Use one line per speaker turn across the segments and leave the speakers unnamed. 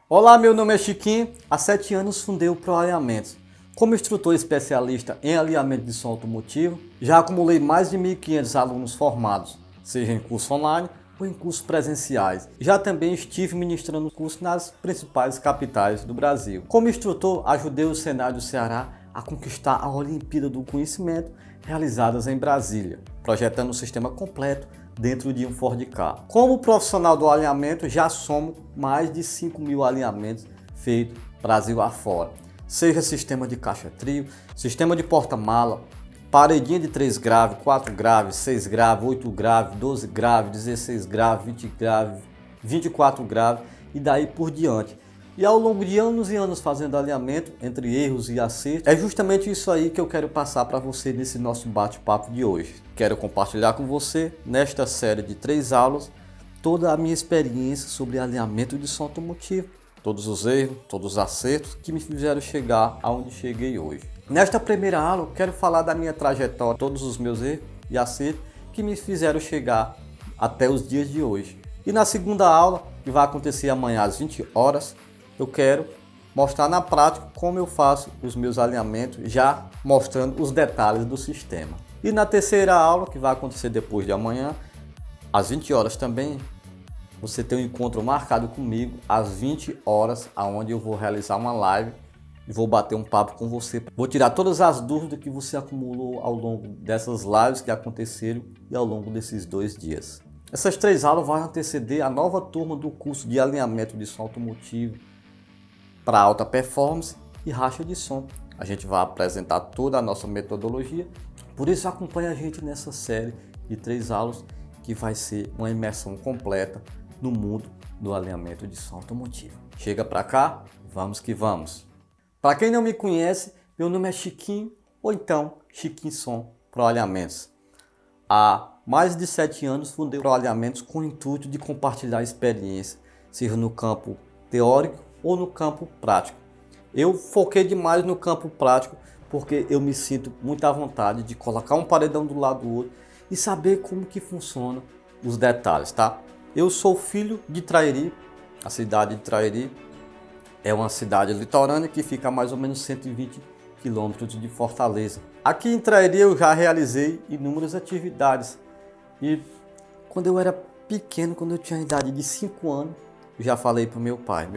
Olá, meu nome é Chiquinho. Há 7 anos fundei o ProAlinhamentos. Como instrutor especialista em alinhamento de som automotivo, já acumulei mais de 1.500 alunos formados, seja em curso online ou em cursos presenciais. Já também estive ministrando curso nas principais capitais do Brasil. Como instrutor, ajudei o Senai do Ceará a conquistar a Olimpíada do Conhecimento realizadas em Brasília, projetando um sistema completo dentro de um Ford Ka. Como profissional do alinhamento, já somos mais de 5.000 alinhamentos feitos Brasil afora. Seja sistema de caixa trio, sistema de porta-mala, paredinha de 3 graves, 4 graves, 6 graves, 8 graves, 12 graves, 16 graves, 20 graves, 24 graves e daí por diante. E ao longo de anos e anos fazendo alinhamento entre erros e acertos, é justamente isso aí que eu quero passar para você nesse nosso bate-papo de hoje. Quero compartilhar com você, nesta série de 3 aulas, toda a minha experiência sobre alinhamento de som automotivo, todos os erros, todos os acertos que me fizeram chegar aonde cheguei hoje. Nesta primeira aula, eu quero falar da minha trajetória, todos os meus erros e acertos que me fizeram chegar até os dias de hoje. E na segunda aula, que vai acontecer amanhã às 20 horas, eu quero mostrar na prática como eu faço os meus alinhamentos, já mostrando os detalhes do sistema. E na terceira aula, que vai acontecer depois de amanhã, às 20 horas também, você tem um encontro marcado comigo às 20 horas, onde eu vou realizar uma live e vou bater um papo com você. Vou tirar todas as dúvidas que você acumulou ao longo dessas lives que aconteceram e ao longo desses 2 dias. Essas 3 aulas vão anteceder a nova turma do curso de alinhamento de som automotivo para alta performance e racha de som. A gente vai apresentar toda a nossa metodologia, por isso acompanhe a gente nessa série de 3 aulas que vai ser uma imersão completa no mundo do alinhamento de som automotivo. Chega para cá, vamos que vamos! Para quem não me conhece, meu nome é Chiquinho, ou então Chiquinho Som ProAlinhamentos. Há mais de 7 anos fundei o ProAlinhamentos com o intuito de compartilhar experiência, seja no campo teórico ou no campo prático. Eu foquei demais no campo prático porque eu me sinto muito à vontade de colocar um paredão do lado do outro e saber como que funciona os detalhes, tá? Eu sou filho de Trairi, a cidade de Trairi é uma cidade litorânea que fica a mais ou menos 120 quilômetros de Fortaleza. Aqui em Trairi eu já realizei inúmeras atividades e quando eu era pequeno, quando eu tinha a idade de 5 anos, eu já falei para o meu pai,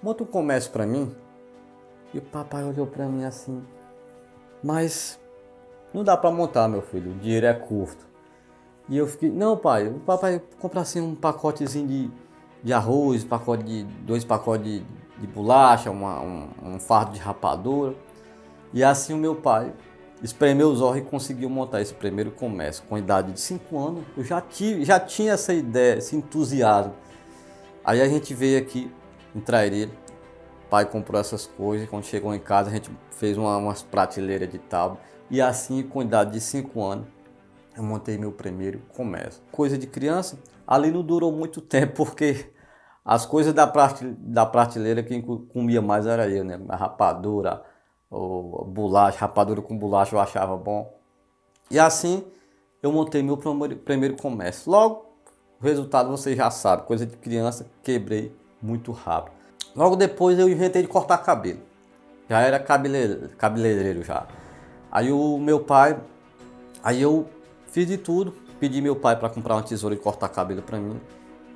monta um comércio para mim. E o papai olhou para mim assim, mas não dá para montar, meu filho, o dinheiro é curto. E eu fiquei, não pai, o papai compra assim um pacotezinho de arroz, 2 pacotes de bolacha, um fardo de rapadura. E assim o meu pai espremeu os olhos e conseguiu montar esse primeiro comércio. Com a idade de 5 anos, eu já tinha essa ideia, esse entusiasmo. Aí a gente veio aqui em Trairi, o pai comprou essas coisas, quando chegou em casa a gente fez umas prateleiras de tábua e assim com idade de 5 anos eu montei meu primeiro comércio. Coisa de criança, ali não durou muito tempo porque as coisas da prateleira quem comia mais era eu, né? A rapadura, bolacha, rapadura com bolacha eu achava bom. E assim eu montei meu primeiro comércio. Logo, o resultado você já sabe, coisa de criança, quebrei muito rápido. Logo depois eu inventei de cortar cabelo. Já era cabeleireiro já. Aí eu fiz de tudo, pedi meu pai para comprar uma tesoura e cortar cabelo para mim.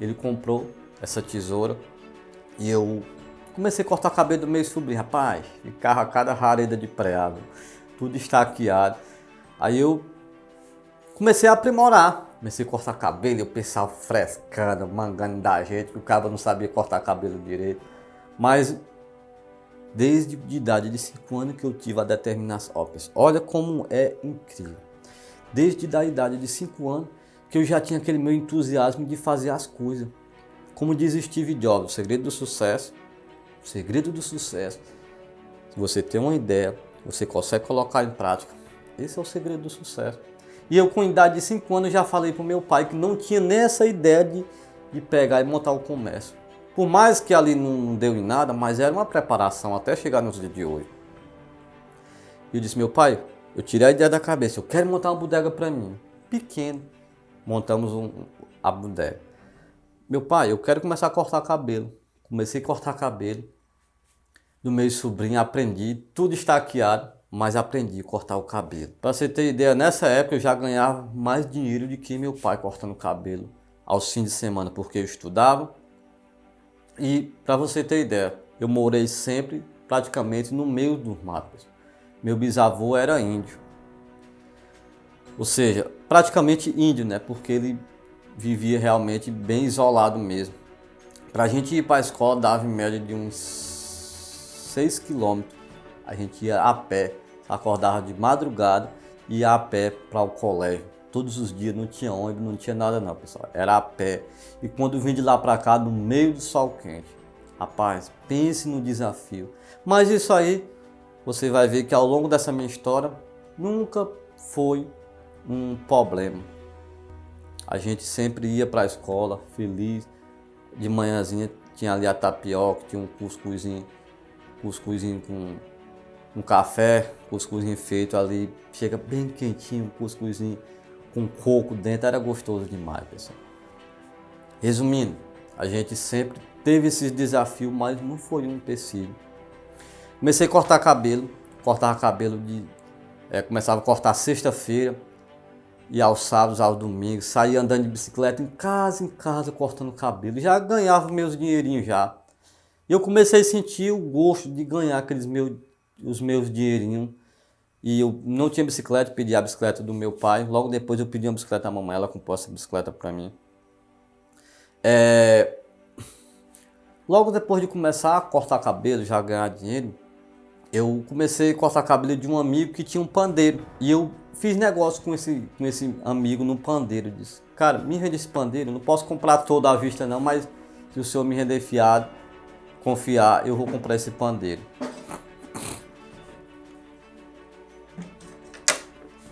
Ele comprou essa tesoura e eu comecei a cortar cabelo do meu sobrinho. Rapaz, ficava cada rareda de preável, tudo estaqueado. Aí eu comecei a aprimorar. Comecei a cortar cabelo, eu pensava frescando, mangando da gente, que o cara não sabia cortar cabelo direito. Mas desde a idade de 5 anos que eu tive a determinação. Olha como é incrível. Desde a idade de 5 anos que eu já tinha aquele meu entusiasmo de fazer as coisas. Como diz Steve Jobs, o segredo do sucesso, se você tem uma ideia, você consegue colocar em prática. Esse é o segredo do sucesso. E eu com idade de 5 anos já falei para o meu pai que não tinha nem essa ideia de pegar e montar o comércio. Por mais que ali não deu em nada, mas era uma preparação até chegar nos dias de hoje. E eu disse, meu pai, eu tirei a ideia da cabeça, eu quero montar uma bodega para mim. Pequeno, montamos a bodega. Meu pai, eu quero começar a cortar cabelo. comecei a cortar cabelo do meu sobrinho, aprendi, tudo estaqueado, mas aprendi a cortar o cabelo. Para você ter ideia, nessa época eu já ganhava mais dinheiro do que meu pai cortando cabelo aos fins de semana, porque eu estudava. E para você ter ideia, eu morei sempre praticamente no meio dos matos. Meu bisavô era índio, ou seja, praticamente índio, né? Porque ele vivia realmente bem isolado mesmo. Para a gente ir para a escola dava em média de uns 6 quilômetros. A gente ia a pé, acordava de madrugada e ia a pé para o colégio. Todos os dias, não tinha ônibus, não tinha nada não, pessoal. Era a pé. E quando eu vim de lá para cá, no meio do sol quente, rapaz, pense no desafio. Mas isso aí, você vai ver que ao longo dessa minha história, nunca foi um problema. A gente sempre ia para a escola feliz. De manhãzinha tinha ali a tapioca, tinha um cuscuzinho com café, cuscuzinho feito ali, chega bem quentinho, um cuscuzinho com coco dentro, era gostoso demais, pessoal. Resumindo, a gente sempre teve esses desafios, mas não foi um empecilho. Comecei a cortar cabelo, começava a cortar sexta-feira e aos sábados, aos domingos, saía andando de bicicleta em casa, cortando cabelo, já ganhava meus dinheirinhos já. E eu comecei a sentir o gosto de ganhar os meus dinheirinhos. E eu não tinha bicicleta, pedi a bicicleta do meu pai. Logo depois eu pedi uma bicicleta da mamãe, ela comprou essa bicicleta para mim. Logo depois de começar a cortar cabelo, já ganhar dinheiro, eu comecei a cortar cabelo de um amigo que tinha um pandeiro. E eu fiz negócio com esse amigo no pandeiro. Disse, cara, me rende esse pandeiro, não posso comprar todo à vista não, mas se o senhor me render fiado, confiar, eu vou comprar esse pandeiro.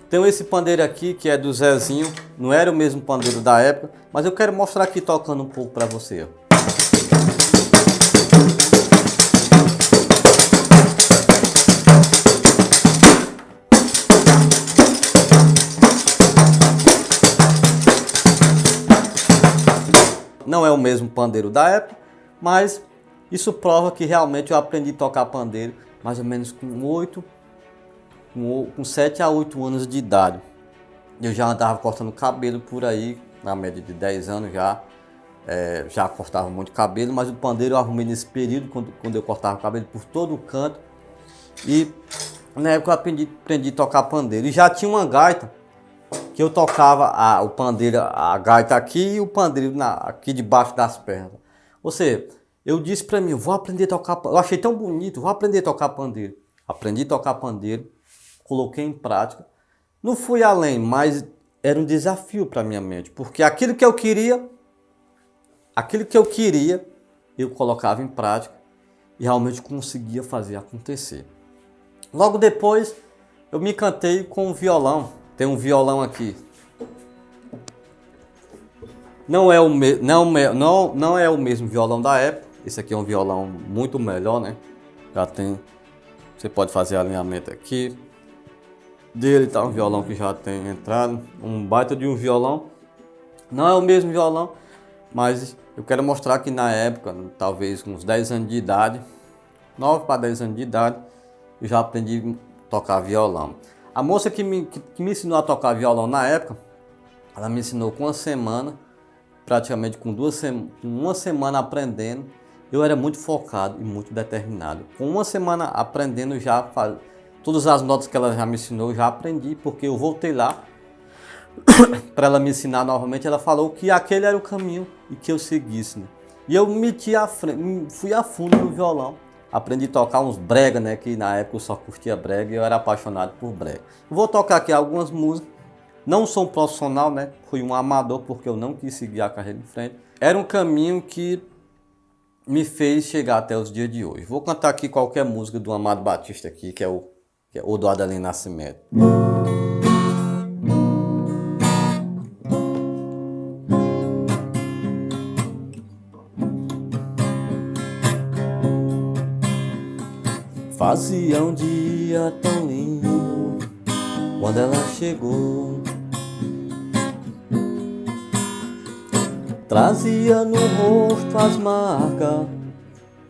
Tenho esse pandeiro aqui que é do Zezinho, não era o mesmo pandeiro da época, mas eu quero mostrar aqui tocando um pouco para você. Não é o mesmo pandeiro da época, mas isso prova que realmente eu aprendi a tocar pandeiro mais ou menos com 7 a 8 anos de idade. Eu já andava cortando cabelo por aí, na média de 10 anos já. Já cortava muito cabelo, mas o pandeiro eu arrumei nesse período, quando eu cortava cabelo por todo o canto. E na época eu aprendi a tocar pandeiro. E já tinha uma gaita, que eu tocava o pandeiro, a gaita aqui e o pandeiro aqui debaixo das pernas. Ou seja, eu disse para mim, vou aprender a tocar pandeiro. Eu achei tão bonito, vou aprender a tocar pandeiro. Aprendi a tocar pandeiro, coloquei em prática. Não fui além, mas era um desafio para minha mente, porque aquilo que eu queria, eu colocava em prática e realmente conseguia fazer acontecer. Logo depois, eu me encantei com o violão. Tem um violão aqui. Não é o mesmo violão da época. Esse aqui é um violão muito melhor, né? Já tem. Você pode fazer alinhamento aqui. Dele tá um violão que já tem entrado. Um baita de um violão. Não é o mesmo violão, mas eu quero mostrar que na época, talvez com uns 10 anos de idade, 9 para 10 anos de idade, eu já aprendi a tocar violão. A moça que me ensinou a tocar violão na época, ela me ensinou com uma semana, praticamente com uma semana aprendendo. Eu era muito focado e muito determinado. Com uma semana aprendendo, todas as notas que ela já me ensinou, eu já aprendi, porque eu voltei lá para ela me ensinar novamente. Ela falou que aquele era o caminho e que eu seguisse, né? E eu fui a fundo no violão. Aprendi a tocar uns brega, né? Que na época eu só curtia brega e eu era apaixonado por brega. Vou tocar aqui algumas músicas. Não sou um profissional, né? Fui um amador porque eu não quis seguir a carreira em frente. Era um caminho que me fez chegar até os dias de hoje. Vou cantar aqui qualquer música do Amado Batista aqui, que é o do Adelino Nascimento. Fazia um dia tão lindo quando ela chegou. Trazia no rosto as marcas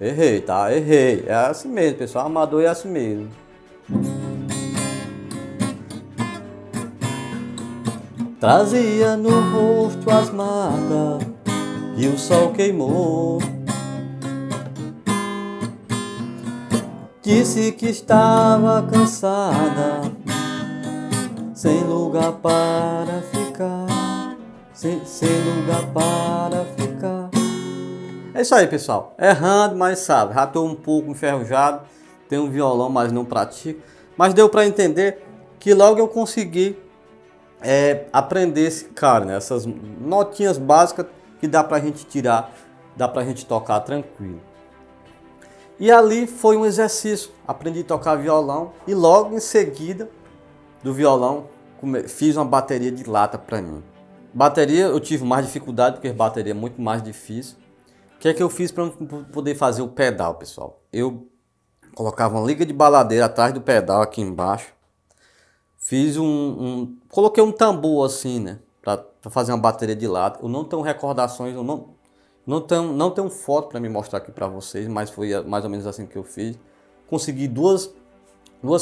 Errei, tá? Errei. É assim mesmo, pessoal. Amador é assim mesmo. Trazia no rosto as marcas que o sol queimou. Disse que estava cansada, sem lugar para ficar, sem lugar para ficar. É isso aí, pessoal. Errando, mas sabe. Já estou um pouco enferrujado, tenho um violão, mas não pratico. Mas deu para entender que logo eu consegui aprender esse cara, né? Essas notinhas básicas que dá pra gente tirar, dá pra gente tocar tranquilo. E ali foi um exercício, aprendi a tocar violão e logo em seguida do violão fiz uma bateria de lata pra mim. Bateria eu tive mais dificuldade porque bateria é muito mais difícil. O que é que eu fiz para poder fazer o pedal, pessoal? Eu colocava uma liga de baladeira atrás do pedal aqui embaixo. Fiz coloquei um tambor assim, né, para fazer uma bateria de lata. Eu não tenho recordações, eu não tenho foto para me mostrar aqui para vocês, mas foi mais ou menos assim que eu fiz. Consegui duas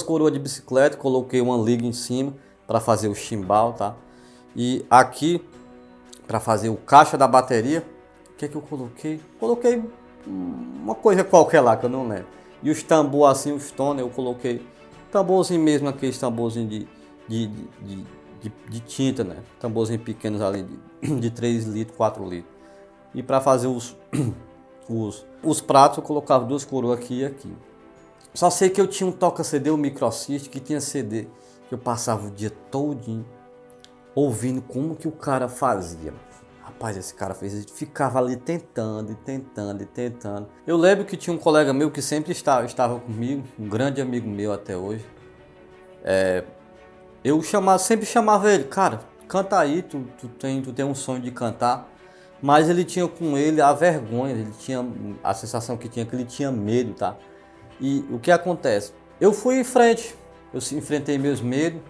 coroas de bicicleta, coloquei uma liga em cima para fazer o chimbal, tá? E aqui para fazer o caixa da bateria, o que é que eu coloquei? Coloquei uma coisa qualquer lá que eu não lembro. E os tambor assim, os tones, eu coloquei tamborzinho mesmo, aqueles tamborzinho de tinta, né? Tamborzinho pequenos ali de 3 litros, 4 litros. E para fazer os pratos eu colocava duas coroas aqui e aqui. Só sei que eu tinha um toca-CD, um microsystem, que tinha CD que eu passava o dia todinho ouvindo como que o cara fazia. Rapaz, esse cara fez isso, ficava ali tentando e tentando e tentando. Eu lembro que tinha um colega meu que sempre estava comigo, um grande amigo meu até hoje. Eu sempre chamava ele, cara, canta aí, tu tem um sonho de cantar. Mas ele tinha com ele a vergonha, ele tinha a sensação que ele tinha medo, tá? E o que acontece? Eu fui em frente, eu enfrentei meus medos.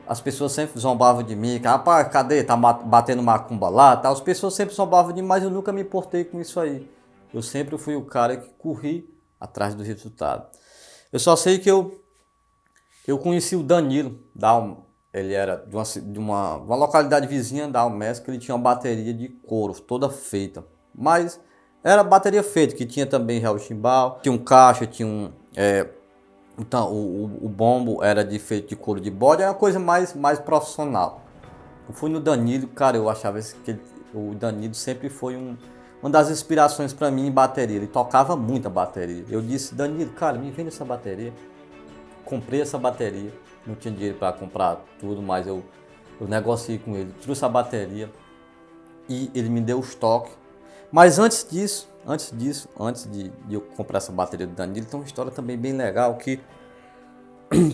As pessoas sempre zombavam de mim, rapaz, cadê? Tá batendo macumba lá, tá? As pessoas sempre zombavam de mim, mas eu nunca me importei com isso aí. Eu sempre fui o cara que corri atrás do resultado. Eu só sei que eu conheci o Danilo, ele era de uma localidade vizinha da Almes, que ele tinha uma bateria de couro, toda feita. Mas era bateria feita, que tinha também já o chimbal, tinha um caixa, tinha então, o bombo era feito de couro de bode, era uma coisa mais profissional. Eu fui no Danilo, cara, eu achava que o Danilo sempre foi uma das inspirações para mim em bateria. Ele tocava muita bateria. Eu disse, Danilo, cara, me vende essa bateria. Comprei essa bateria, não tinha dinheiro para comprar tudo, mas eu negociei com ele, trouxe a bateria e ele me deu os toques. Mas antes de eu comprar essa bateria do Danilo, tem uma história também bem legal que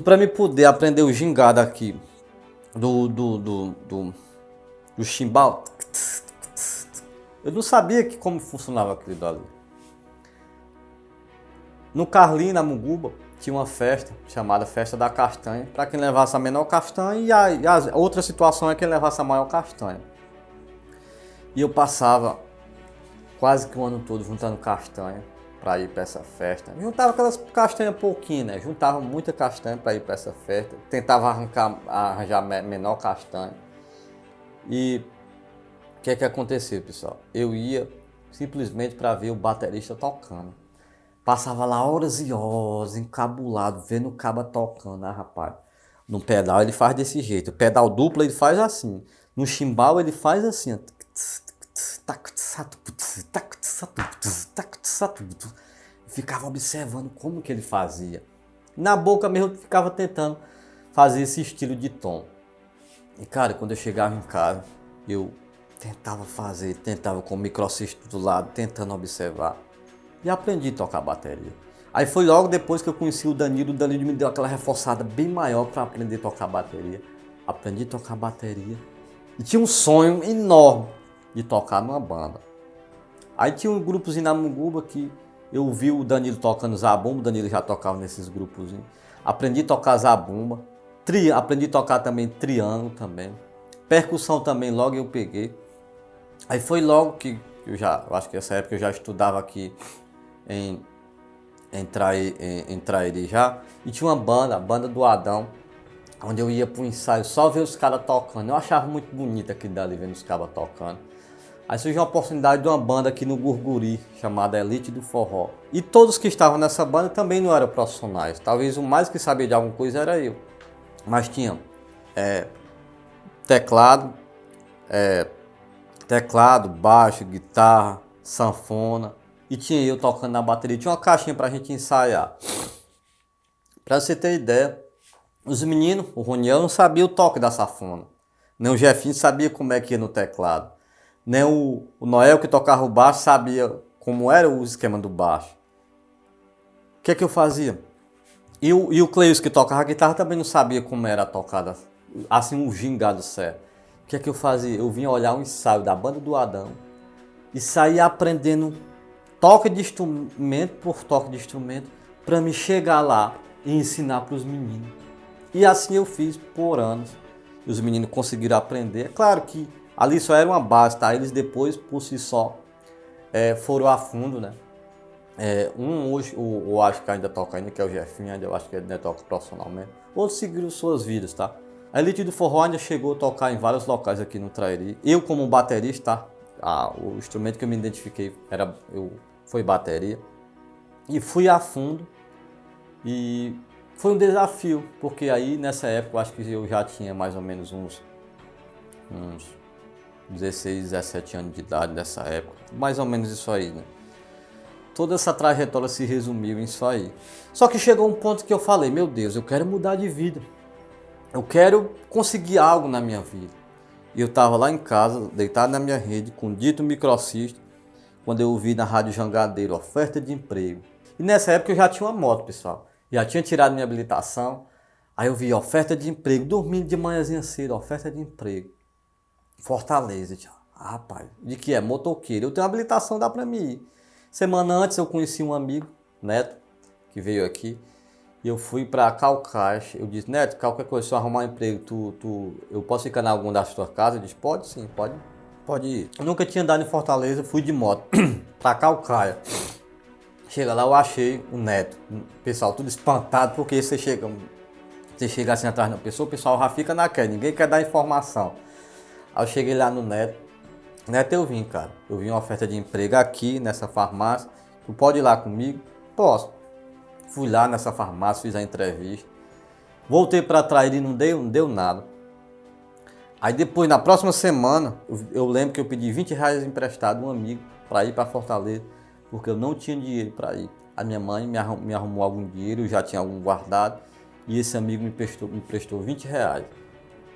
para me poder aprender o gingado aqui do chimbal, eu não sabia como funcionava aquilo dali. No Carlinho, na Munguba, tinha uma festa chamada Festa da Castanha, para quem levasse a menor castanha, e a outra situação é quem levasse a maior castanha. E eu passava quase que o ano todo juntando castanha para ir para essa festa. Juntava aquelas castanhas pouquinho, né? Juntava muita castanha para ir para essa festa. Tentava arranjar menor castanha. E o que é que aconteceu, pessoal? Eu ia simplesmente para ver o baterista tocando. Passava lá horas e horas, encabulado, vendo o caba tocando, rapaz. No pedal ele faz desse jeito. O pedal duplo ele faz assim. No chimbal ele faz assim, ó. Ficava observando como que ele fazia. Na boca mesmo eu ficava tentando fazer esse estilo de tom. E cara, quando eu chegava em casa, eu tentava com o microsystem do lado, tentando observar. E aprendi a tocar bateria. Aí foi logo depois que eu conheci o Danilo me deu aquela reforçada bem maior para aprender a tocar bateria. Aprendi a tocar bateria. E tinha um sonho enorme de tocar numa banda. Aí tinha um grupozinho na Munguba que eu vi o Danilo tocando zabumba, o Danilo já tocava nesses grupos. Aprendi a tocar zabumba, aprendi a tocar também triângulo também. Percussão também logo eu peguei. Aí foi logo que eu acho que nessa época eu já estudava aqui em, em Trairi já. E tinha uma banda, a banda do Adão, onde eu ia pro ensaio só ver os caras tocando. Eu achava muito bonito aquilo dali, vendo os caras tocando. Aí surgiu a oportunidade de uma banda aqui no Gurguri, chamada Elite do Forró. E todos que estavam nessa banda também não eram profissionais. Talvez o mais que sabia de alguma coisa era eu. Mas tinha teclado, baixo, guitarra, sanfona. E tinha eu tocando na bateria. Tinha uma caixinha pra gente ensaiar. Pra você ter ideia, os meninos, o Roniel não sabia o toque da sanfona. Nem o Jefinho sabia como é que ia no teclado. Nem o Noel, que tocava o baixo, sabia como era o esquema do baixo. O que é que eu fazia? E o Cleus, que tocava a guitarra, também não sabia como era a tocada, assim, um gingado certo. O que é que eu fazia? Eu vinha olhar um ensaio da banda do Adão e saía aprendendo toque de instrumento por toque de instrumento para me chegar lá e ensinar para os meninos. E assim eu fiz por anos. E os meninos conseguiram aprender. É claro que ali só era uma base, tá? Eles depois, por si só, foram a fundo, né? Um hoje, eu acho que ainda toca ainda, que é o Jefinho, eu acho que ele ainda toca profissionalmente. Outros seguiram suas vidas, tá? A Elite do Forró ainda chegou a tocar em vários locais aqui no Trairi. Eu, como baterista, o instrumento que eu me identifiquei foi bateria. E fui a fundo. E foi um desafio, porque aí nessa época eu acho que eu já tinha mais ou menos uns 16, 17 anos de idade nessa época. Mais ou menos isso aí, né? Toda essa trajetória se resumiu nisso aí. Só que chegou um ponto que eu falei, meu Deus, eu quero mudar de vida. Eu quero conseguir algo na minha vida. E eu estava lá em casa, deitado na minha rede, com dito microcista, quando eu ouvi na Rádio Jangadeiro, oferta de emprego. E nessa época eu já tinha uma moto, pessoal. Já tinha tirado minha habilitação. Aí eu vi oferta de emprego, dormindo de manhãzinha cedo, oferta de emprego. Fortaleza, tio. Rapaz, de que é? Motoqueiro. Eu tenho habilitação, dá pra mim ir. Semana antes eu conheci um amigo, Neto, que veio aqui. E eu fui pra Calcaia. Eu disse, Neto, qualquer coisa, se eu arrumar um emprego, eu posso ficar em alguma das tuas casas? Ele disse, pode sim, pode ir. Eu nunca tinha andado em Fortaleza, fui de moto pra Calcaia. Chega lá, eu achei o Neto. O pessoal tudo espantado, porque você chega assim atrás da pessoa, o pessoal já fica naquela, ninguém quer dar informação. Aí eu cheguei lá no Neto. Neto, eu vim, cara. Eu vi uma oferta de emprego aqui, nessa farmácia. Tu pode ir lá comigo? Posso. Fui lá nessa farmácia, fiz a entrevista. Voltei pra trás e não deu nada. Aí depois, na próxima semana, eu lembro que eu pedi R$ 20 emprestado a um amigo para ir para Fortaleza, porque eu não tinha dinheiro para ir. A minha mãe me arrumou algum dinheiro, eu já tinha algum guardado, e esse amigo me emprestou R$ 20.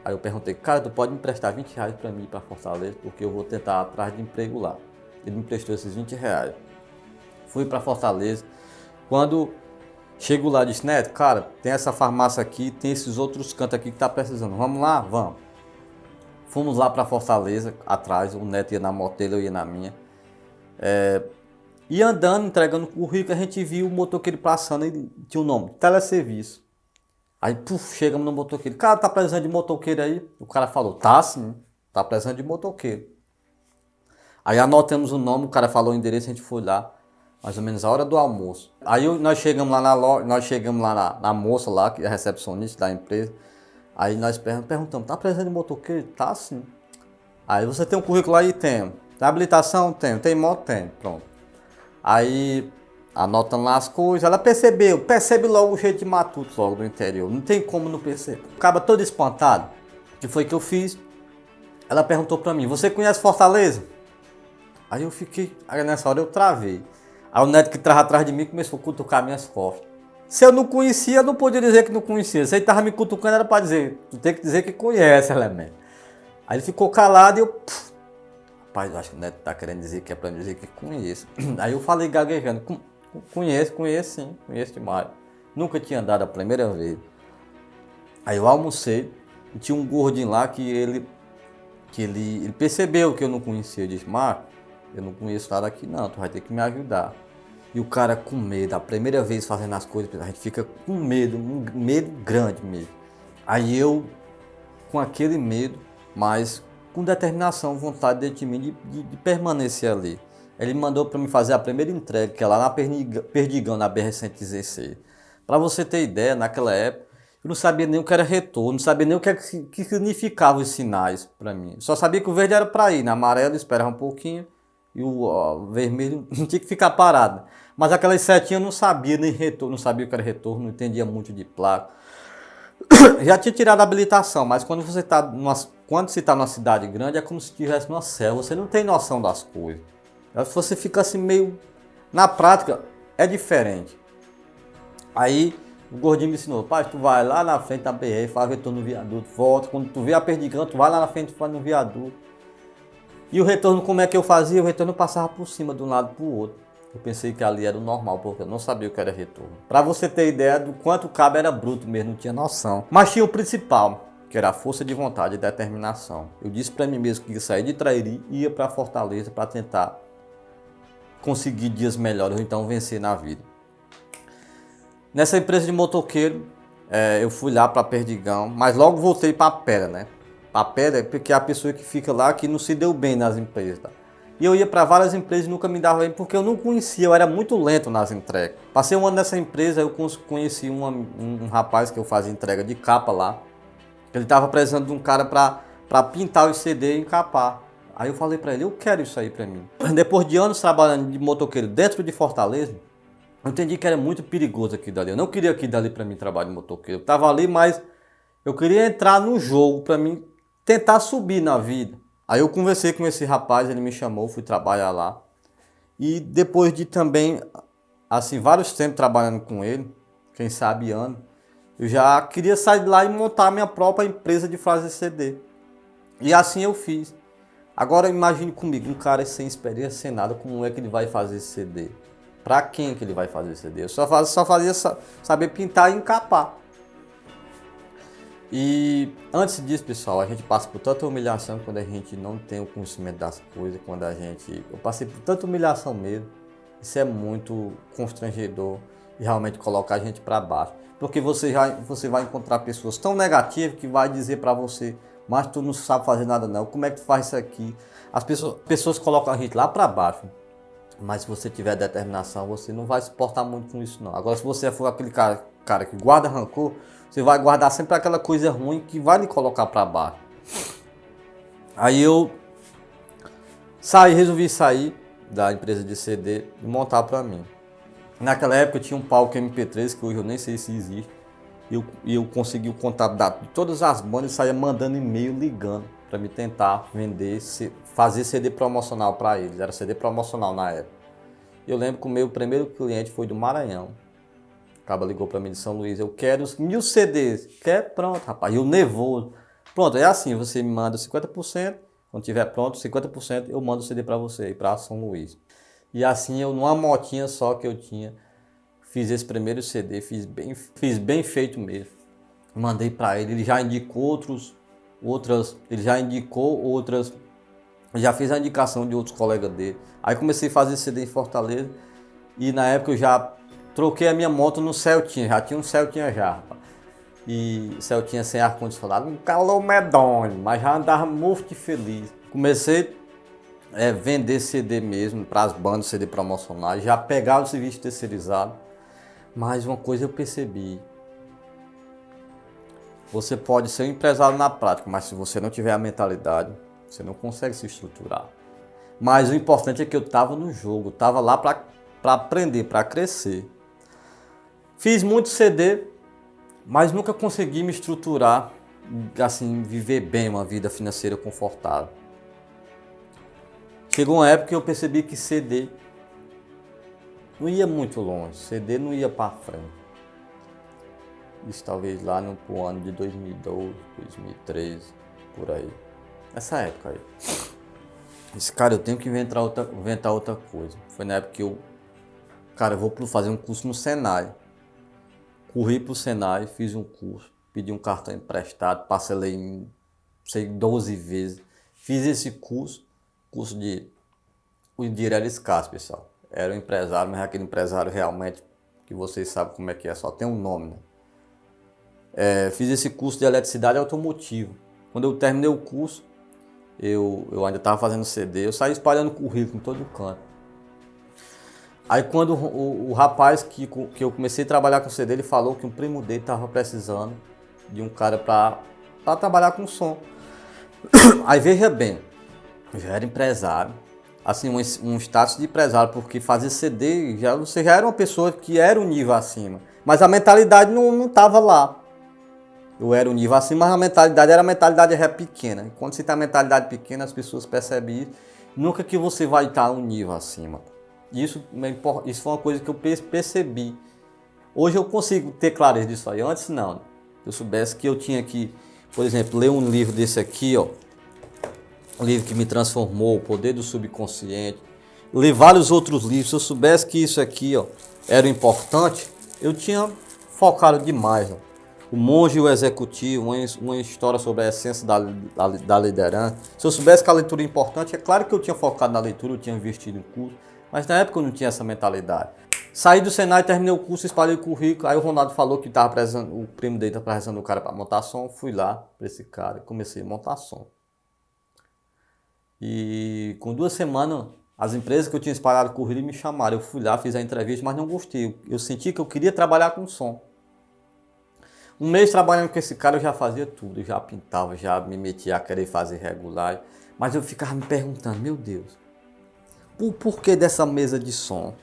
Aí eu perguntei, cara, tu pode me emprestar R$ 20 para mim ir para Fortaleza, porque eu vou tentar atrás de emprego lá. Ele me emprestou esses R$ 20. Fui para Fortaleza. Quando chego lá, disse, Neto, cara, tem essa farmácia aqui, tem esses outros cantos aqui que tá precisando. Vamos lá? Vamos. Fomos lá para Fortaleza, atrás, o Neto ia na moto dele, eu ia na minha. E andando, entregando currículo, a gente viu o motoqueiro passando e tinha o nome, teleserviço. Aí, chegamos no motoqueiro. Cara, tá precisando de motoqueiro aí? O cara falou, tá sim, tá precisando de motoqueiro. Aí anotamos o nome, o cara falou o endereço, a gente foi lá, mais ou menos a hora do almoço. Aí nós chegamos lá na loja, na moça lá, que é a recepcionista da empresa. Aí nós perguntamos, tá precisando de motoqueiro? Tá sim. Aí você tem um currículo aí? Tenho. Tem habilitação? Tenho. Tem moto? Tenho. Pronto. Aí, anotando lá as coisas, ela percebe logo o jeito de matuto logo do interior. Não tem como não perceber. Acaba todo espantado. O que foi que eu fiz? Ela perguntou pra mim, você conhece Fortaleza? Aí eu fiquei, aí nessa hora eu travei. Aí o Neto que estava atrás de mim começou a cutucar minhas costas. Se eu não conhecia, eu não podia dizer que não conhecia. Se ele estava me cutucando, era para dizer, tu tem que dizer que conhece, elemento. Aí ele ficou calado e eu... Rapaz, eu acho que o Neto tá querendo dizer que é para dizer que conheço. Aí eu falei gaguejando, conheço sim, conheço demais. Nunca tinha andado a primeira vez. Aí eu almocei e tinha um gordinho lá que ele percebeu que eu não conhecia. Eu disse, Marco, eu não conheço nada aqui não, tu vai ter que me ajudar. E o cara com medo, a primeira vez fazendo as coisas, a gente fica com medo, um medo grande mesmo. Aí eu, com aquele medo, mas com determinação, vontade dentro de mim de permanecer ali. ele mandou para mim fazer a primeira entrega, que é lá na Perdigão, na BR-116. Para você ter ideia, naquela época, eu não sabia nem o que era retorno, não sabia nem o que significavam os sinais para mim. Só sabia que o verde era para ir, na amarelo esperava um pouquinho e o vermelho não tinha que ficar parado. Mas aquelas setinhas eu não sabia nem retorno, não sabia o que era retorno, não entendia muito de placa. Já tinha tirado a habilitação, mas quando você está numa cidade grande é como se estivesse numa selva, você não tem noção das coisas. Você fica assim meio... Na prática é diferente. Aí o gordinho me ensinou, pai, tu vai lá na frente da BR, faz retorno no viaduto, volta, quando tu vê a Perdigão, tu vai lá na frente e faz no viaduto. E o retorno, como é que eu fazia? O retorno passava por cima de um lado para o outro. Eu pensei que ali era o normal, porque eu não sabia o que era retorno. Para você ter ideia do quanto o cabo era bruto mesmo, não tinha noção. Mas tinha o principal, que era a força de vontade e determinação. Eu disse para mim mesmo que ia sair de Trairi e ia para Fortaleza para tentar conseguir dias melhores ou então vencer na vida. Nessa empresa de motoqueiro, eu fui lá para Perdigão, mas logo voltei para a Pedra, né? A Pedra é porque é a pessoa que fica lá que não se deu bem nas empresas. Tá? E eu ia para várias empresas e nunca me dava bem porque eu não conhecia, eu era muito lento nas entregas. Passei um ano nessa empresa, eu conheci um rapaz que eu fazia entrega de capa lá. Ele estava precisando de um cara para pintar o CD e encapar. Aí eu falei para ele, eu quero isso aí para mim. Depois de anos trabalhando de motoqueiro dentro de Fortaleza, eu entendi que era muito perigoso aqui dali. Eu não queria aqui dali para mim trabalhar de motoqueiro. Eu estava ali, mas eu queria entrar no jogo para mim tentar subir na vida. Aí eu conversei com esse rapaz, ele me chamou, fui trabalhar lá. E depois de também, assim, vários tempos trabalhando com ele, quem sabe ano, eu já queria sair de lá e montar a minha própria empresa de fazer CD. E assim eu fiz. Agora imagine comigo, um cara sem experiência, sem nada, como é que ele vai fazer CD? Pra quem que ele vai fazer CD? Eu só fazia saber pintar e encapar. E antes disso, pessoal, a gente passa por tanta humilhação quando a gente não tem o conhecimento das coisas, eu passei por tanta humilhação mesmo. Isso é muito constrangedor e realmente coloca a gente para baixo. Porque você vai encontrar pessoas tão negativas que vai dizer para você, mas tu não sabe fazer nada não, como é que tu faz isso aqui? As pessoas colocam a gente lá para baixo. Mas se você tiver determinação, você não vai suportar muito com isso não. Agora se você for aquele cara que guarda rancor, você vai guardar sempre aquela coisa ruim que vai lhe colocar para baixo. Aí eu resolvi sair da empresa de CD e montar para mim. Naquela época eu tinha um palco MP3 que hoje eu nem sei se existe. E eu consegui o contato de todas as bandas e saía mandando e-mail, ligando para me tentar vender, fazer CD promocional para eles. Era CD promocional na época. Eu lembro que o meu primeiro cliente foi do Maranhão. O cara ligou para mim de São Luís, eu quero os 1000 CDs. Quer? Pronto, rapaz. E eu nervoso. Pronto, é assim, você me manda 50%, quando tiver pronto, 50% eu mando o CD para você ir para São Luís. E assim, eu numa motinha só que eu tinha, fiz esse primeiro CD, fiz bem feito mesmo. Mandei para ele já indicou outras, já fez a indicação de outros colegas dele. Aí comecei a fazer CD em Fortaleza e na época eu já troquei a minha moto no Celtinha, já tinha um Celtinha já, rapaz. E Celtinha sem ar-condicionado, um calor medonho, mas já andava muito feliz. Comecei a vender CD mesmo para as bandas, CD promocionais, já pegava o serviço terceirizado. Mas uma coisa eu percebi, você pode ser um empresário na prática, mas se você não tiver a mentalidade, você não consegue se estruturar. Mas o importante é que eu estava no jogo, estava lá para aprender, para crescer. Fiz muito CD, mas nunca consegui me estruturar, assim, viver bem uma vida financeira confortável. Chegou uma época que eu percebi que CD não ia muito longe, CD não ia para frente. Isso talvez lá no ano de 2012, 2013, por aí. Nessa época aí. Esse cara, eu tenho que inventar outra coisa. Foi na época que eu vou fazer um curso no Senai. Corri pro Senai, fiz um curso, pedi um cartão emprestado, parcelei em 12 vezes. Fiz esse curso o dinheiro era escasso, pessoal. Era um empresário, mas aquele empresário realmente, que vocês sabem como é que é, só tem um nome, né? Fiz esse curso de eletricidade automotiva. Quando eu terminei o curso, eu ainda estava fazendo CD, eu saí espalhando currículo em todo canto. Aí quando o rapaz que eu comecei a trabalhar com CD, ele falou que um primo dele estava precisando de um cara para trabalhar com som. Aí veja bem, eu já era empresário, assim, um status de empresário, porque fazer CD, você já era uma pessoa que era um nível acima, mas a mentalidade não estava lá. Eu era um nível acima, mas a mentalidade era a mentalidade pequena. E quando você tem a mentalidade pequena, as pessoas percebem isso. Nunca que você vai estar um nível acima. Isso foi uma coisa que eu percebi. Hoje eu consigo ter clareza disso aí. Antes não. Se eu soubesse que eu tinha que, por exemplo, ler um livro desse aqui, ó. Um livro que me transformou, O Poder do Subconsciente. Ler vários outros livros. Se eu soubesse que isso aqui, ó, era importante, eu tinha focado demais, ó. O Monge e o Executivo, uma história sobre a essência da liderança. Se eu soubesse que a leitura é importante, é claro que eu tinha focado na leitura, eu tinha investido em curso, mas na época eu não tinha essa mentalidade. Saí do Senai, terminei o curso, espalhei o currículo, aí o Ronaldo falou que tava precisando, o primo dele estava precisando do cara para montar som, fui lá para esse cara e comecei a montar som. E com 2 semanas, as empresas que eu tinha espalhado o currículo me chamaram, eu fui lá, fiz a entrevista, mas não gostei, eu senti que eu queria trabalhar com som. Um mês trabalhando com esse cara eu já fazia tudo, eu já pintava, já me metia a querer fazer regular, mas eu ficava me perguntando, meu Deus, por que dessa mesa de som?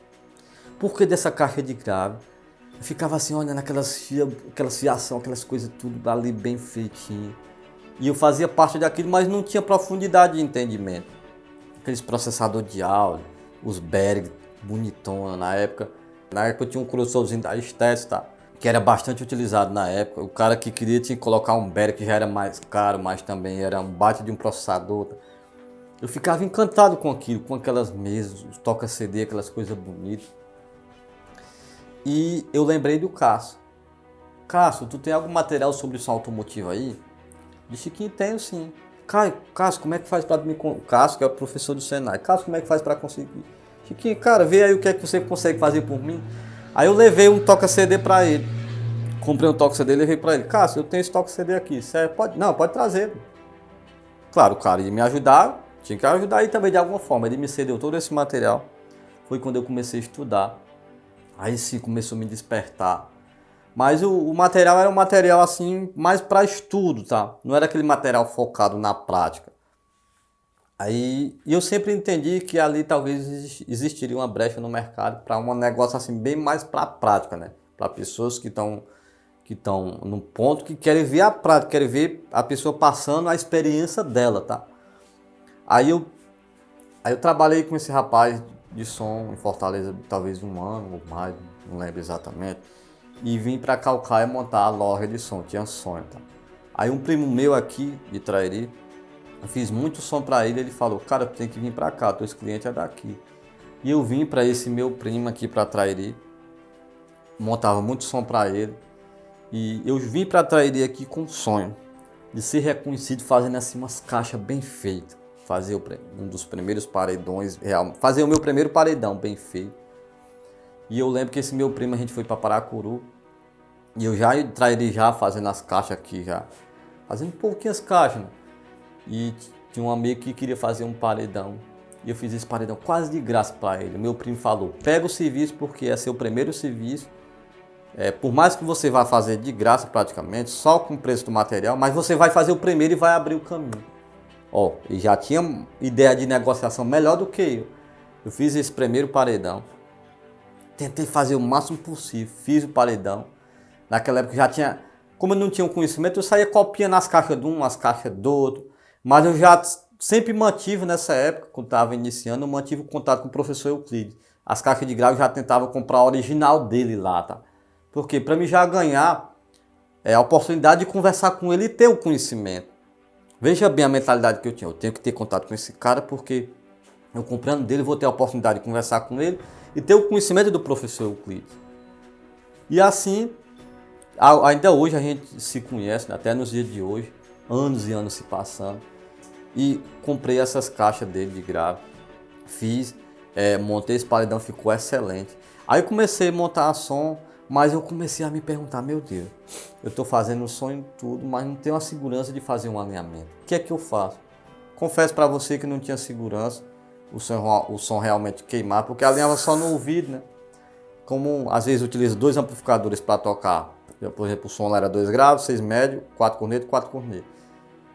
Por que dessa caixa de grave? Eu ficava assim olhando aquelas fiação, aquelas coisas tudo ali bem feitinho. E eu fazia parte daquilo, mas não tinha profundidade de entendimento. Aqueles processadores de áudio, os Berg bonitona na época. Na época eu tinha um crossoverzinho da Estes, tá? Que era bastante utilizado na época. O cara que queria tinha que colocar um Berg que já era mais caro, mas também era um baita de um processador. Tá? Eu ficava encantado com aquilo, com aquelas mesas, os toca-CD, aquelas coisas bonitas. E eu lembrei do Cássio. Cássio, tu tem algum material sobre som automotivo aí? De Chiquinho, tenho sim. Cássio, como é que faz para me... Cássio, que é o professor do Senai. Cássio, como é que faz para conseguir? Chiquinho, cara, vê aí o que é que você consegue fazer por mim. Aí eu levei um toca-CD para ele. Comprei um toca-CD e levei para ele. Cássio, eu tenho esse toca-CD aqui. Pode? Não, pode trazer. Claro, o cara ia me ajudar. Tinha que ajudar aí também de alguma forma. Ele me cedeu todo esse material. Foi quando eu comecei a estudar. Aí sim começou a me despertar. Mas o material era um material assim, mais para estudo, tá? Não era aquele material focado na prática. Aí eu sempre entendi que ali talvez existiria uma brecha no mercado para um negócio assim bem mais para a prática, né? Para pessoas que estão no ponto que querem ver a prática, querem ver a pessoa passando a experiência dela, tá? Aí eu trabalhei com esse rapaz de som em Fortaleza talvez 1 ano ou mais, não lembro exatamente. E vim para Calcaia montar a loja de som, tinha sonho, tá? Aí um primo meu aqui de Trairi, eu fiz muito som para ele falou, cara, tu tem que vir para cá, teus clientes é daqui. E eu vim para esse meu primo aqui para Trairi, montava muito som para ele. E eu vim para Trairi aqui com um sonho de ser reconhecido fazendo assim umas caixas bem feitas. Fazer um dos primeiros paredões, fazer o meu primeiro paredão bem feito. E eu lembro que esse meu primo, a gente foi para Paracuru. E eu já Trairi já fazendo as caixas aqui já. Fazendo pouquinhas caixas, né? E tinha um amigo que queria fazer um paredão. E eu fiz esse paredão quase de graça para ele. Meu primo falou, pega o serviço porque é seu primeiro serviço. Por mais que você vá fazer de graça praticamente, só com o preço do material, mas você vai fazer o primeiro e vai abrir o caminho. Ó, e já tinha ideia de negociação melhor do que eu. Eu fiz esse primeiro paredão. Tentei fazer o máximo possível, fiz o paredão. Naquela época já tinha, como eu não tinha o conhecimento, eu saía copiando as caixas de um, as caixas do outro. Mas eu já sempre mantive nessa época, quando estava iniciando, eu mantive o contato com o professor Euclides. As caixas de grau eu já tentava comprar a original dele lá, tá? Porque para mim já ganhar a oportunidade de conversar com ele e ter o conhecimento. Veja bem a mentalidade que eu tinha. Eu tenho que ter contato com esse cara porque eu comprando dele vou ter a oportunidade de conversar com ele e ter o conhecimento do professor Euclides. E assim, ainda hoje a gente se conhece, né? Até nos dias de hoje, anos e anos se passando. E comprei essas caixas dele de grave. Fiz, montei esse paredão, ficou excelente. Aí eu comecei a montar a som. Mas eu comecei a me perguntar, meu Deus, eu estou fazendo som em tudo, mas não tenho a segurança de fazer um alinhamento. O que é que eu faço? Confesso para você que não tinha segurança. o som realmente queimar, porque alinhava só no ouvido, né? Como às vezes utiliza 2 amplificadores para tocar. Por exemplo, o som lá era 2 graves, 6 médio, 4 cornetas e 4 cornetas.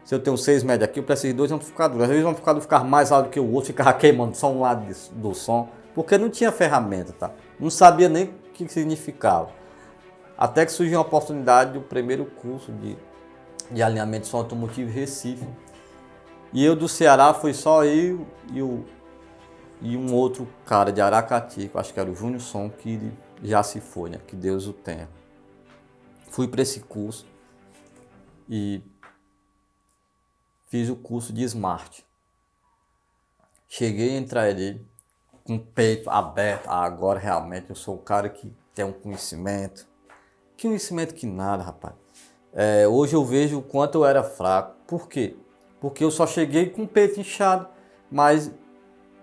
Se eu tenho 6 médio aqui, eu preciso de 2 amplificadores. Às vezes o amplificador ficava mais alto que o outro, ficava queimando só um lado do som, porque não tinha ferramenta, tá? Não sabia nem o que significava. Até que surgiu a oportunidade do primeiro curso de alinhamento de som automotivo em Recife. E eu do Ceará foi só eu e um outro cara de Aracati, que eu acho que era o Júnior Som, que ele já se foi, né? Que Deus o tenha. Fui para esse curso e fiz o curso de Smart. Cheguei a entrar ali com o peito aberto. Agora realmente eu sou o cara que tem um conhecimento. Que conhecimento que nada, rapaz. Hoje eu vejo o quanto eu era fraco. Por quê? Porque eu só cheguei com o peito inchado, mas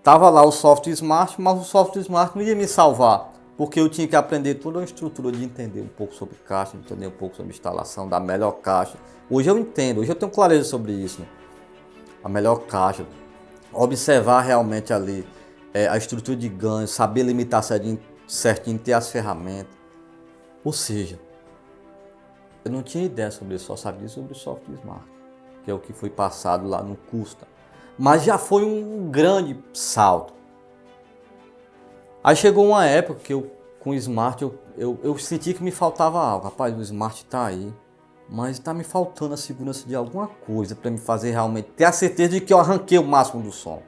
tava lá o software Smart, mas o software Smart não ia me salvar, porque eu tinha que aprender toda a estrutura de entender um pouco sobre caixa, entender um pouco sobre instalação da melhor caixa. Hoje eu entendo, hoje eu tenho clareza sobre isso, né? A melhor caixa, observar realmente ali a estrutura de ganho, saber limitar certinho, ter as ferramentas. Ou seja, eu não tinha ideia sobre isso, só sabia sobre o software Smart, que é o que foi passado lá no curso. Tá? Mas já foi um grande salto. Aí chegou uma época que eu, com o Smart, eu senti que me faltava algo. Rapaz, o Smart tá aí, mas tá me faltando a segurança de alguma coisa para me fazer realmente ter a certeza de que eu arranquei o máximo do som.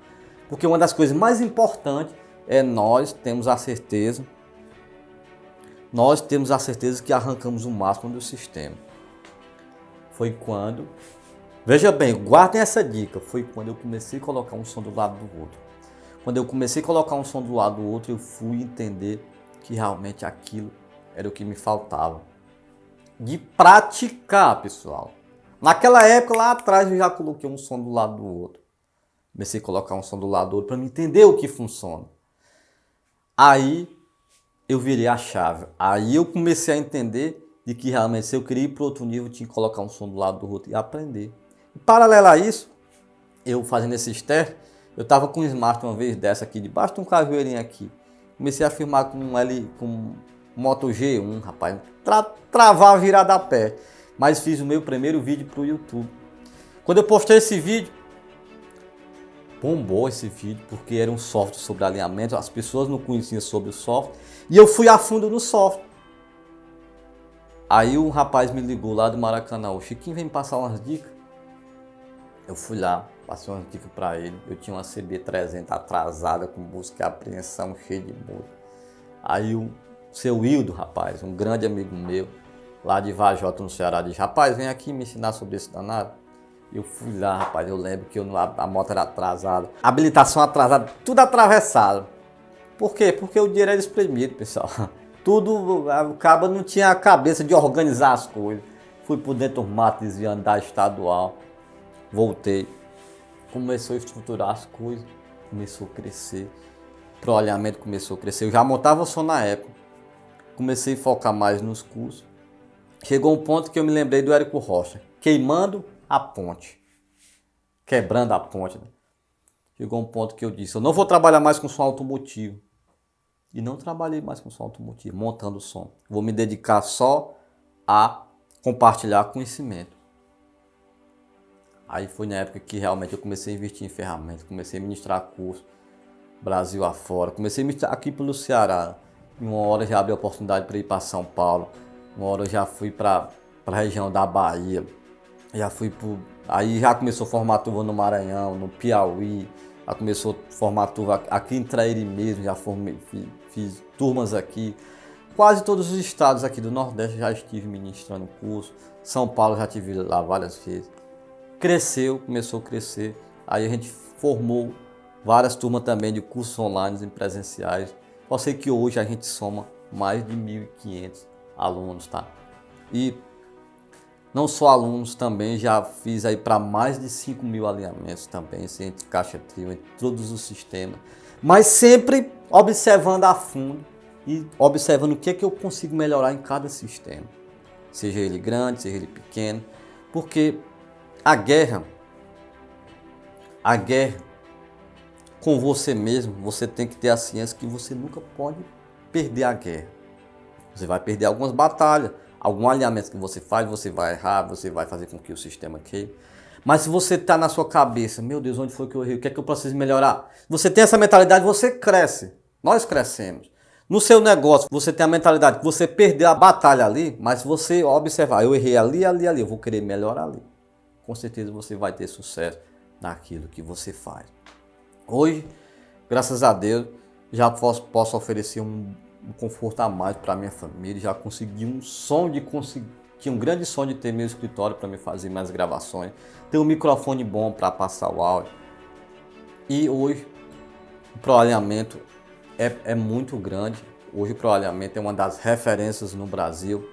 Porque uma das coisas mais importantes é nós temos a certeza que arrancamos o máximo do sistema. Foi quando, veja bem, guardem essa dica, foi quando eu comecei a colocar um som do lado do outro. Quando eu comecei a colocar um som do lado do outro, eu fui entender que realmente aquilo era o que me faltava. De praticar, pessoal. Naquela época, lá atrás, eu já coloquei um som do lado do outro. Comecei a colocar um som do lado do outro para me entender o que funciona. Aí eu virei a chave. Aí eu comecei a entender de que realmente se eu queria ir para outro nível, eu tinha que colocar um som do lado do outro e aprender. E paralelo a isso, eu fazendo esses testes, eu estava com um Smart uma vez dessa aqui, debaixo de um cajueirinho aqui. Comecei a filmar com um Moto G1, rapaz, travar virada a pé. Mas fiz o meu primeiro vídeo para o YouTube. Quando eu postei esse vídeo, bombou esse vídeo, porque era um software sobre alinhamento, as pessoas não conheciam sobre o software, e eu fui a fundo no software. Aí um rapaz me ligou lá do Maracanã, o Chiquinho vem me passar umas dicas. Eu fui lá, passei umas dicas para ele. Eu tinha uma CB300 atrasada, com busca e apreensão, cheia de música. Aí o seu Hildo, rapaz, um grande amigo meu, lá de Vajota, no Ceará, disse: rapaz, vem aqui me ensinar sobre esse danado. Eu fui lá, rapaz, eu lembro que a moto era atrasada, habilitação atrasada, tudo atravessado. Por quê? Porque o dinheiro era espremido, pessoal. Tudo, o cabo não tinha a cabeça de organizar as coisas. Fui por dentro do mato, desviando da estadual. Voltei, começou a estruturar as coisas, começou a crescer, o proalhamento começou a crescer. Eu já montava som na época, comecei a focar mais nos cursos. Chegou um ponto que eu me lembrei do Érico Rocha, queimando a ponte, quebrando a ponte. Né? Chegou um ponto que eu disse: eu não vou trabalhar mais com som automotivo. E não trabalhei mais com som automotivo, montando som. Vou me dedicar só a compartilhar conhecimento. Aí foi na época que realmente eu comecei a investir em ferramentas, comecei a ministrar curso, Brasil afora, comecei a ministrar aqui pelo Ceará. Em uma hora já abri a oportunidade para ir para São Paulo, uma hora eu já fui para a região da Bahia, aí já começou formatura no Maranhão, no Piauí, já começou formatura aqui em Traíra mesmo, já fiz turmas aqui. Quase todos os estados aqui do Nordeste já estive ministrando curso, São Paulo já estive lá várias vezes. Cresceu, começou a crescer, aí a gente formou várias turmas também de cursos online e presenciais. Eu sei que hoje a gente soma mais de 1.500 alunos, tá? E não só alunos, também já fiz aí para mais de 5.000 alinhamentos também, entre caixa trio, entre todos os sistemas. Mas sempre observando a fundo e observando o que é que eu consigo melhorar em cada sistema. Seja ele grande, seja ele pequeno, porque a guerra com você mesmo, você tem que ter a ciência que você nunca pode perder a guerra. Você vai perder algumas batalhas, algum alinhamento que você faz, você vai errar, você vai fazer com que o sistema queime. Mas se você está na sua cabeça, meu Deus, onde foi que eu errei? O que é que eu preciso melhorar? Você tem essa mentalidade, você cresce. Nós crescemos. No seu negócio, você tem a mentalidade que você perdeu a batalha ali, mas se você observar, eu errei ali, ali, ali, eu vou querer melhorar ali. Com certeza você vai ter sucesso naquilo que você faz. Hoje, graças a Deus, já posso oferecer um conforto a mais para minha família. Já consegui tinha um grande sonho de ter meu escritório para me fazer mais gravações. Ter um microfone bom para passar o áudio. E hoje, o ProAlinhamento é muito grande. Hoje o ProAlinhamento é uma das referências no Brasil.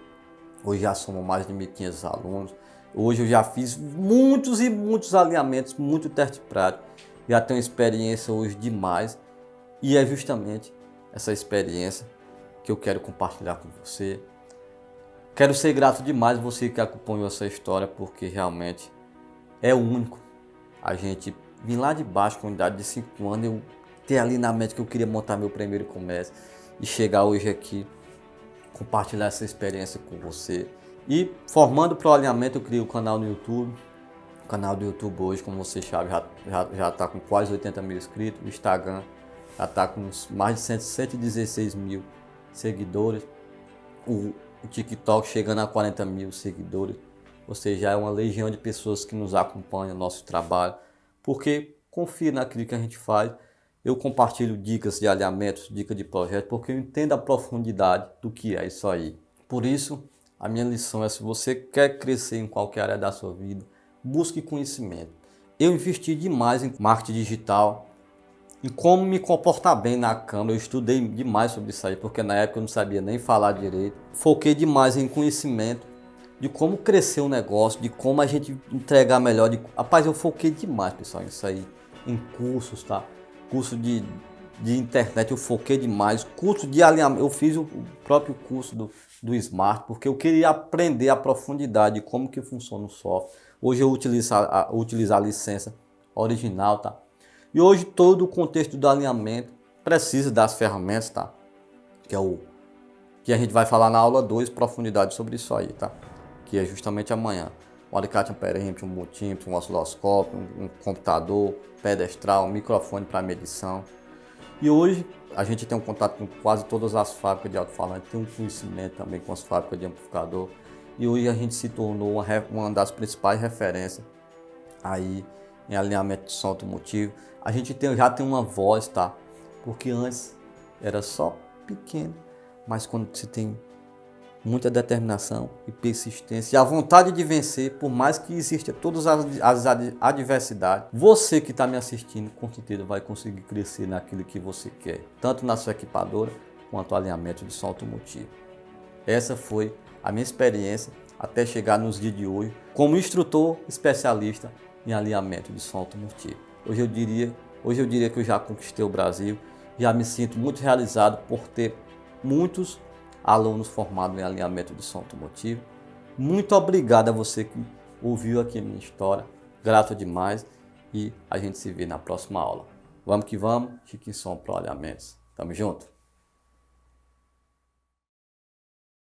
Hoje já somos mais de 1.500 alunos. Hoje eu já fiz muitos e muitos alinhamentos, muito teste prático. Já tenho experiência hoje demais. E é justamente essa experiência que eu quero compartilhar com você. Quero ser grato demais você que acompanhou essa história, porque realmente é único. A gente vir lá de baixo, com a idade de 5 anos, eu ter ali na mente que eu queria montar meu primeiro comércio e chegar hoje aqui, compartilhar essa experiência com você. E formando para o alinhamento, eu criei o canal no YouTube. O canal do YouTube hoje, como você sabe, já está com quase 80 mil inscritos. O Instagram já está com mais de 116 mil seguidores. O TikTok chegando a 40 mil seguidores. Ou seja, é uma legião de pessoas que nos acompanham no nosso trabalho. Porque confia naquilo que a gente faz. Eu compartilho dicas de alinhamentos, dicas de projetos, porque eu entendo a profundidade do que é isso aí. Por isso, a minha lição é: se você quer crescer em qualquer área da sua vida, busque conhecimento. Eu investi demais em marketing digital, em como me comportar bem na câmera. Eu estudei demais sobre isso aí, porque na época eu não sabia nem falar direito. Foquei demais em conhecimento, de como crescer o negócio, de como a gente entregar melhor. Rapaz, eu foquei demais, pessoal, nisso aí, em cursos, tá? Curso de internet, eu foquei demais. Curso de alinhamento, eu fiz o próprio curso do Smart, porque eu queria aprender a profundidade de como que funciona o software. Hoje eu utilizo a licença original, tá? E hoje todo o contexto do alinhamento precisa das ferramentas, tá? Que é o que a gente vai falar na aula 2, profundidade sobre isso aí, tá? Que é justamente amanhã. Um alicate, um perímetro, um multímetro, um osciloscópio, um computador, pedestral, um microfone para medição. E hoje a gente tem um contato com quase todas as fábricas de alto-falante, tem um conhecimento também com as fábricas de amplificador. E hoje a gente se tornou uma das principais referências aí em alinhamento de som automotivo. A gente já tem uma voz, tá? Porque antes era só pequeno, mas quando você tem muita determinação e persistência e a vontade de vencer, por mais que existam todas as adversidades, você que está me assistindo com certeza vai conseguir crescer naquilo que você quer, tanto na sua equipadora quanto no alinhamento de som automotivo. Essa foi a minha experiência até chegar nos dias de hoje como instrutor especialista em alinhamento de som automotivo. Hoje eu diria que eu já conquistei o Brasil, já me sinto muito realizado por ter muitos alunos formados em alinhamento de som automotivo. Muito obrigado a você que ouviu aqui a minha história, grato demais, e a gente se vê na próxima aula. Vamos que vamos, Chique Som Pro Alinhamentos. Tamo junto!